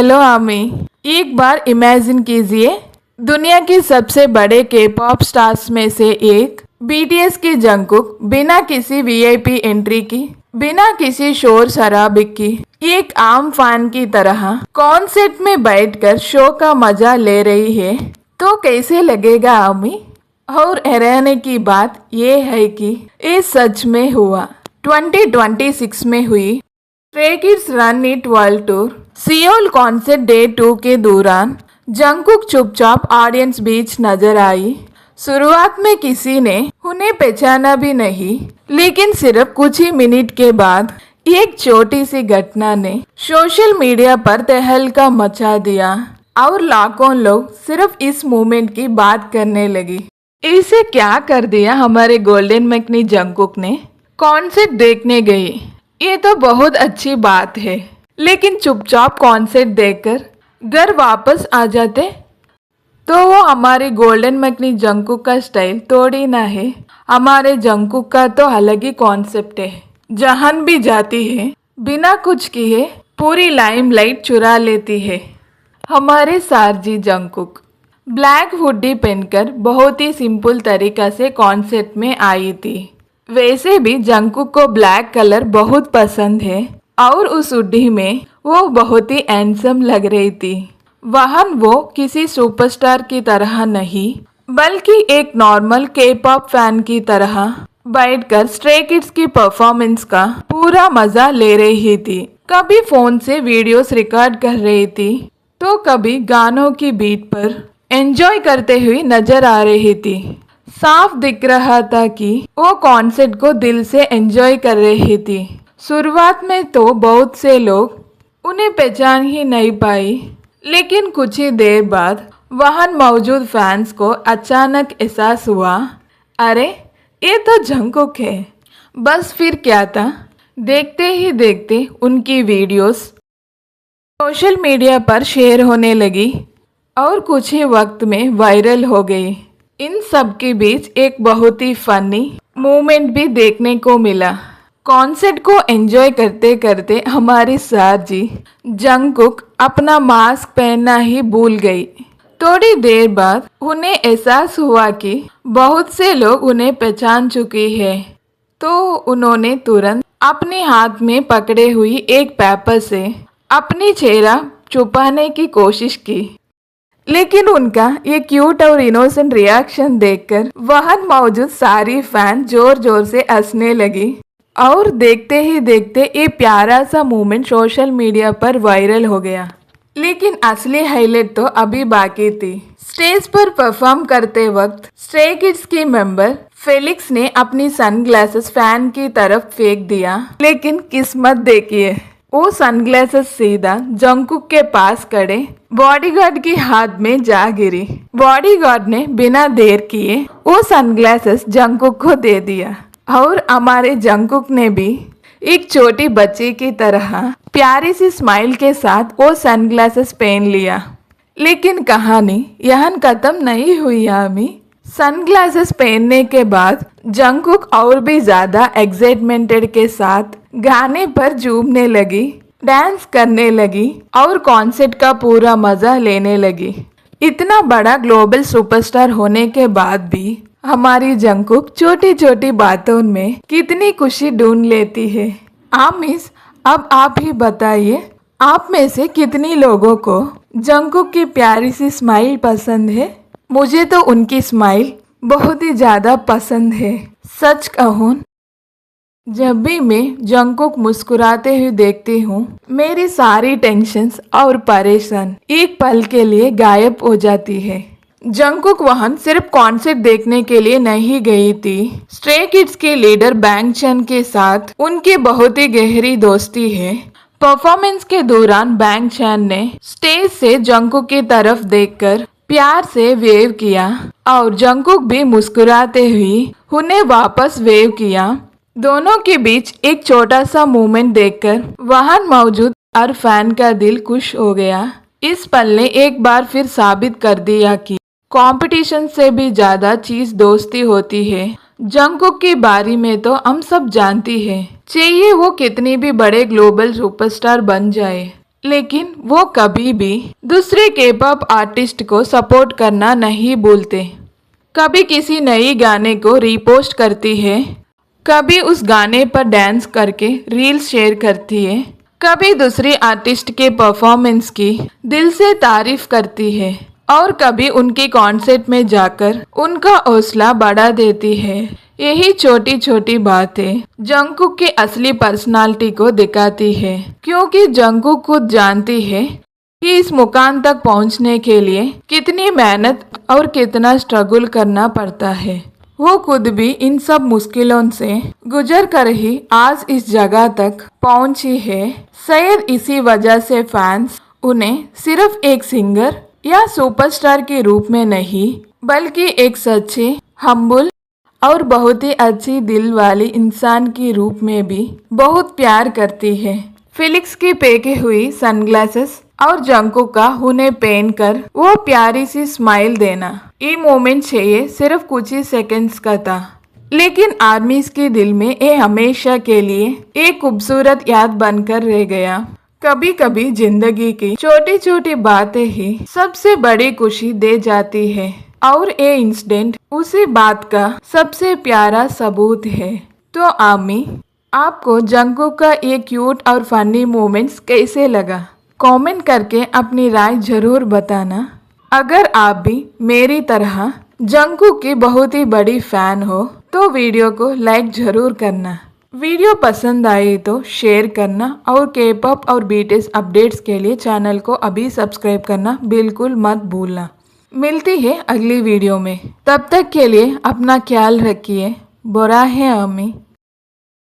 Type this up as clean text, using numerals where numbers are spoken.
Hello आमी। एक बार imagine कीजिए, दुनिया के सबसे बड़े के पॉप स्टार्स में से एक बीटीएस की जंगकुक बिना किसी वीआईपी एंट्री की, बिना किसी शोर शराबे की, एक आम फैन की तरह कॉन्सर्ट में बैठकर शो का मजा ले रही है, तो कैसे लगेगा आमी? और हैरानी की बात यह है कि ये सच में हुआ। 2026 में हुई stray kids run it world tour Seoul concert day 2 के दौरान जंगकुक चुपचाप ऑडियंस बीच नजर आई। शुरुआत में किसी ने उन्हें पहचाना भी नहीं, लेकिन सिर्फ कुछ ही मिनट के बाद एक छोटी सी घटना ने सोशल मीडिया पर तहलका मचा दिया और लाखों लोग सिर्फ इस मोमेंट की बात करने लगी। इसे क्या कर दिया हमारे गोल्डन मैकनी जंगकुक ने? कॉन्सर्ट देखने गई, ये तो बहुत अच्छी बात है, लेकिन चुपचाप कॉन्सर्ट देखकर घर वापस आ जाते तो वो हमारे गोल्डन मैकनी जंगकुक का स्टाइल थोड़ी ना है। हमारे जंगकुक का तो अलग ही कॉन्सेप्ट है। जहां भी जाती है बिना कुछ किए पूरी लाइमलाइट चुरा लेती है। हमारे सारजी जंगकुक ब्लैक हुडी पहनकर बहुत ही सिंपल तरीका से कॉन्सर्ट में आई थी। वैसे भी जंगकुक को ब्लैक कलर बहुत पसंद है और उस हुडी में वो बहुत ही हैंडसम लग रही थी। वहां वो किसी सुपरस्टार की तरह नहीं, बल्कि एक नॉर्मल के पॉप फैन की तरह बैठकर स्ट्रे किड्स की परफॉर्मेंस का पूरा मजा ले रही थी। कभी फोन से वीडियोस रिकॉर्ड कर रही थी, तो कभी गानों की बीट पर एंजॉय करते हुए नजर आ रही थी। साफ दिख रहा था कि वो कॉन्सर्ट को दिल से एंजॉय कर रही थी। शुरुआत में तो बहुत से लोग उन्हें पहचान ही नहीं पाई, लेकिन कुछ ही देर बाद वहां मौजूद फैंस को अचानक एहसास हुआ, अरे ये तो जंगकुक है। बस फिर क्या था, देखते ही देखते उनकी वीडियोस सोशल मीडिया पर शेयर होने लगी और कुछ ही वक्त में वायरल हो गई। इन सब के बीच एक बहुत ही फनी मोमेंट भी देखने को मिला। कॉन्सर्ट को एंजॉय करते करते हमारी सारजी जंगकुक अपना मास्क पहनना ही भूल गई। थोड़ी देर बाद उन्हें एहसास हुआ कि बहुत से लोग उन्हें पहचान चुके हैं, तो उन्होंने तुरंत अपने हाथ में पकड़े हुई एक पेपर से अपनी चेहरा छुपाने की कोशिश की, लेकिन उनका ये क्यूट और इनोसेंट रिएक्शन देखकर वहां मौजूद सारी फैन जोर जोर से हंसने लगी और देखते ही देखते ये प्यारा सा मोमेंट सोशल मीडिया पर वायरल हो गया। लेकिन असली हाईलाइट तो अभी बाकी थी। स्टेज पर परफॉर्म करते वक्त स्ट्रे किड्स की मेंबर फेलिक्स ने अपनी सनग्लासेस फैन की तरफ फेंक दिया, लेकिन किस्मत देखिए वो सनग्लासेस सीधा जंगकुक के पास खड़े बॉडीगार्ड के हाथ में जा गिरी। बॉडीगार्ड ने बिना देर किए वो सनग्लासेस जंगकुक को दे दिया और हमारे जंगकुक ने भी एक छोटी बच्ची की तरह प्यारी सी स्माइल के साथ वो सनग्लासेस पहन लिया। लेकिन कहानी यहाँ खत्म नहीं हुई आमी। सनग्लासेस पहनने के बाद जंगकुक और भी ज्यादा एक्साइटमेंटेड के साथ गाने पर झूमने लगी, डांस करने लगी और कॉन्सर्ट का पूरा मजा लेने लगी। इतना बड़ा ग्लोबल सुपरस्टार होने के बाद भी हमारी जंगकुक छोटी छोटी बातों में कितनी खुशी ढूंढ लेती है। आमिस, अब आप ही बताइए, आप में से कितनी लोगों को जंगकुक की प्यारी सी स्माइल पसंद है? मुझे तो उनकी स्माइल बहुत ही ज्यादा पसंद है। सच कहूँ, जब भी मैं जंगकुक मुस्कुराते हुए देखती हूँ, मेरी सारी टेंशन्स और परेशान एक पल के लिए गायब हो जाती है। जंगकुक वहां सिर्फ कॉन्सर्ट देखने के लिए नहीं गई थी। स्ट्रे किड्स के लीडर बैंग चन के साथ उनकी बहुत ही गहरी दोस्ती है। परफॉर्मेंस के दौरान बैंग चन ने स्टेज से जंगकुक की तरफ देखकर प्यार से वेव किया और जंगकुक भी मुस्कुराते हुए उन्हें वापस वेव किया। दोनों के बीच एक छोटा सा मोमेंट देखकर वहां मौजूद हर फैन का दिल खुश हो गया। इस पल ने एक बार फिर साबित कर दिया कि कंपटीशन से भी ज्यादा चीज दोस्ती होती है। जंगकुक के बारे में तो हम सब जानती है, चाहिए वो कितनी भी बड़े ग्लोबल सुपरस्टार बन जाए, लेकिन वो कभी भी दूसरे के पॉप आर्टिस्ट को सपोर्ट करना नहीं भूलते। कभी किसी नई गाने को रीपोस्ट करती है, कभी उस गाने पर डांस करके रील्स शेयर करती है, कभी दूसरी आर्टिस्ट के परफॉर्मेंस की दिल से तारीफ करती है और कभी उनके कॉन्सर्ट में जाकर उनका हौसला बढ़ा देती है। यही छोटी छोटी बातें जंगकुक के असली पर्सनालिटी को दिखाती है, क्योंकि जंगकुक खुद जानती है कि इस मुकाम तक पहुंचने के लिए कितनी मेहनत और कितना स्ट्रगल करना पड़ता है। वो खुद भी इन सब मुश्किलों से गुजर कर ही आज इस जगह तक पहुंची है। शायद इसी वजह से फैंस उन्हें सिर्फ एक सिंगर या सुपरस्टार के रूप में नहीं, बल्कि एक सच्चे, हम्बल और बहुत ही अच्छी दिल वाली इंसान के रूप में भी बहुत प्यार करती है। फिलिक्स की पहनी हुई सनग्लासेस और जंगकुक का उन्हें पहनकर वो प्यारी सी स्माइल देना, ये मोमेंट चाहिए सिर्फ कुछ ही सेकंड्स का था, लेकिन आर्मीज के दिल में ये हमेशा के लिए एक खूबसूरत याद बनकर रह गया। कभी कभी जिंदगी की छोटी छोटी बातें ही सबसे बड़ी खुशी दे जाती है, और ये इंसिडेंट उसी बात का सबसे प्यारा सबूत है। तो आमी, आपको जंगकुक का ये क्यूट और फनी मोमेंट्स कैसे लगा? कमेंट करके अपनी राय जरूर बताना। अगर आप भी मेरी तरह जंगकुक की बहुत ही बड़ी फैन हो तो वीडियो को लाइक जरूर करना। वीडियो पसंद आए तो शेयर करना और के पॉप और बीटीएस अपडेट्स के लिए चैनल को अभी सब्सक्राइब करना बिल्कुल मत भूलना। मिलती है अगली वीडियो में, तब तक के लिए अपना ख्याल रखिए। बुरा है आमी।